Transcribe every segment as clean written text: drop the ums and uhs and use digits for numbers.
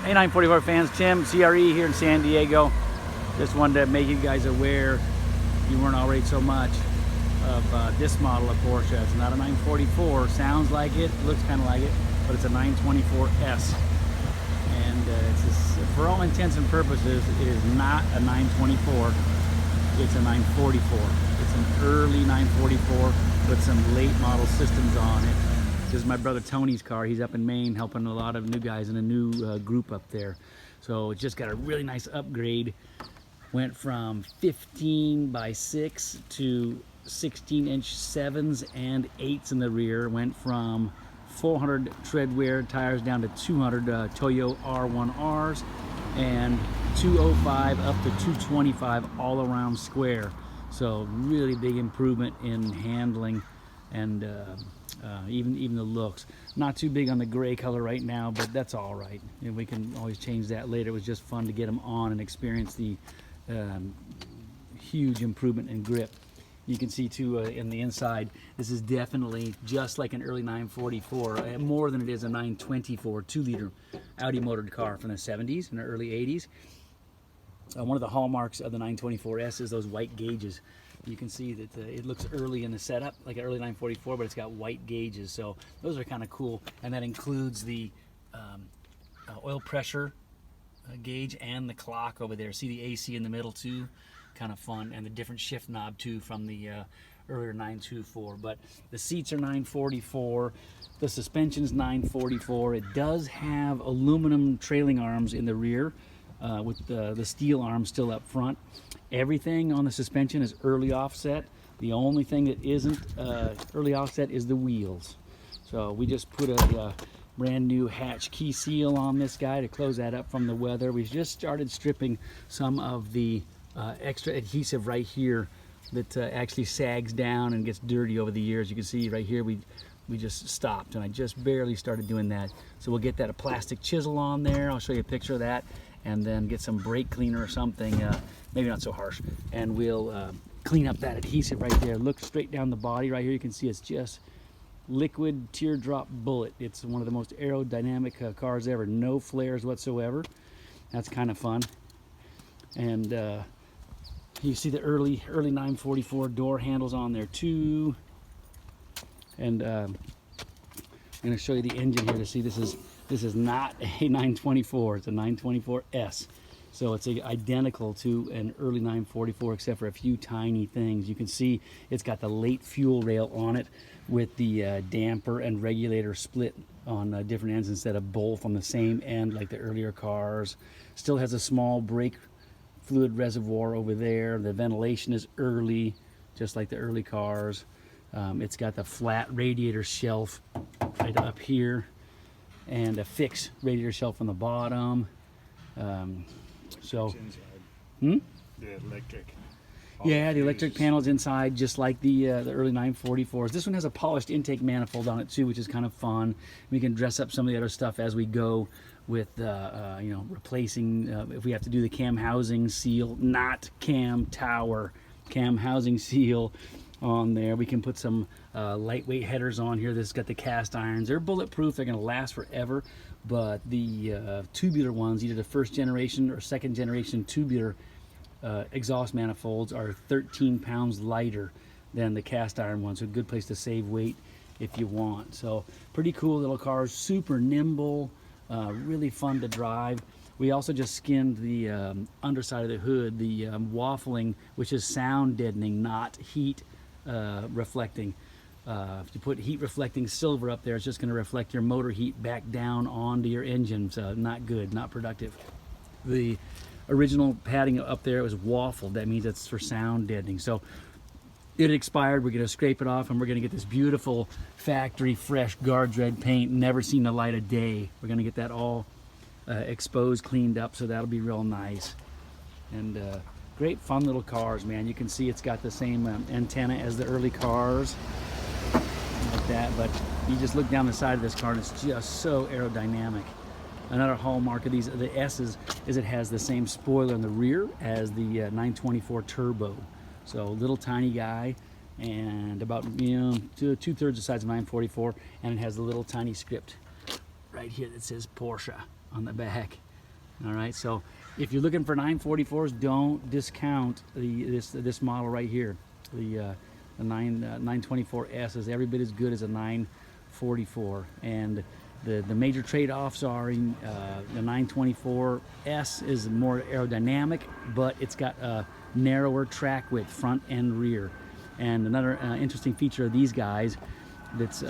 A944 fans, Tim, CRE here in San Diego. Just wanted to make you guys aware, if you weren't already so much, of this model of Porsche. It's not a 944, sounds like it, looks kind of like it, but it's a 924S. And for all intents and purposes, it is not a 924, it's a 944. It's an early 944 with some late model systems on it. This is my brother Tony's car. He's up in Maine helping a lot of new guys in a new group up there. So it just got a really nice upgrade. Went from 15 by 6 to 16-inch 7s and 8s in the rear. Went from 400 tread wear tires down to 200 Toyo R1Rs and 205 up to 225 all around square. So really big improvement in handling and even the looks. Not too big on the gray color right now, but that's all right. And we can always change that later. It was just fun to get them on and experience the huge improvement in grip. You can see too in the inside, this is definitely just like an early 944, more than it is a 924 2-liter Audi motored car from the 70s and the early 80s. One of the hallmarks of the 924S is those white gauges. You can see that it looks early in the setup, like an early 944, but it's got white gauges, so those are kind of cool. And that includes the oil pressure gauge and the clock over there. See the AC in the middle too, kind of fun, and the different shift knob too from the earlier 924. But the seats are 944, the suspension's 944. It does have aluminum trailing arms in the rear with the steel arms still up front. Everything on the suspension is early offset. The only thing that isn't early offset is the wheels. So we just put a brand new hatch key seal on this guy to close that up from the weather. We just started stripping some of the extra adhesive right here that actually sags down and gets dirty over the years. You can see right here we just stopped, and I just barely started doing that. So we'll get that a plastic chisel on there. I'll show you a picture of that, and then get some brake cleaner or something, maybe not so harsh, and we'll clean up that adhesive right there. Look straight down the body right here. You can see it's just liquid teardrop bullet. It's one of the most aerodynamic cars ever. No flares whatsoever. That's kind of fun. And you see the early 944 door handles on there too. And I'm going to show you the engine here to see this is not a 924, it's a 924S. So it's identical to an early 944 except for a few tiny things. You can see it's got the late fuel rail on it with the damper and regulator split on different ends instead of both on the same end like the earlier cars. Still has a small brake fluid reservoir over there. The ventilation is early, just like the early cars. It's got the flat radiator shelf right up here and a fixed radiator shelf on the bottom. The electric. Yeah, the electric panel's inside, just like the early 944s. This one has a polished intake manifold on it too, which is kind of fun. We can dress up some of the other stuff as we go with you know, replacing if we have to do the cam housing seal, not cam tower, cam housing seal on there. We can put some lightweight headers on here. This has got the cast irons. They're bulletproof. They're going to last forever. But the tubular ones, either the first generation or second generation tubular exhaust manifolds, are 13 pounds lighter than the cast iron ones. So a good place to save weight if you want. So pretty cool little cars, super nimble, really fun to drive. We also just skinned the underside of the hood, the waffling, which is sound deadening, not heat reflecting. If you put heat reflecting silver up there, it's just going to reflect your motor heat back down onto your engine. So not good, not productive. The original padding up there was waffled. That means it's for sound deadening. So it expired. We're going to scrape it off, and we're going to get this beautiful factory fresh guards red paint, never seen the light of day. We're going to get that all exposed, cleaned up, so that'll be real nice. And great fun little cars, man. You can see it's got the same antenna as the early cars like that, but you just look down the side of this car and it's just so aerodynamic. Another hallmark of these, the S's, is it has the same spoiler in the rear as the 924 Turbo. So little tiny guy, and about, you know, two-thirds the size of 944, and it has a little tiny script right right here that says Porsche on the back. All right, so if you're looking for 944s, don't discount this model right here. The 924S is every bit as good as a 944, and the major trade-offs are in the 924S is more aerodynamic, but it's got a narrower track width, front and rear. And another interesting feature of these guys that's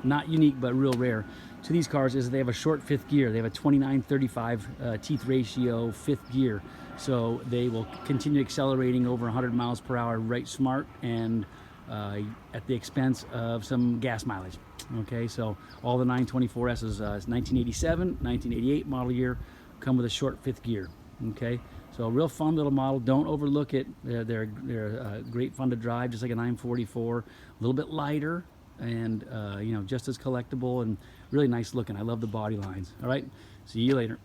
not unique but real rare to these cars is they have a short fifth gear. They have a 29-35 teeth ratio fifth gear, so they will continue accelerating over 100 miles per hour right smart, and at the expense of some gas mileage. Okay, so all the 924S's, 1987, 1988 model year, come with a short fifth gear. Okay, so a real fun little model. Don't overlook it. They're great fun to drive, just like a 944. A little bit lighter, and you know, just as collectible and really nice looking. I love the body lines. All right, see you later.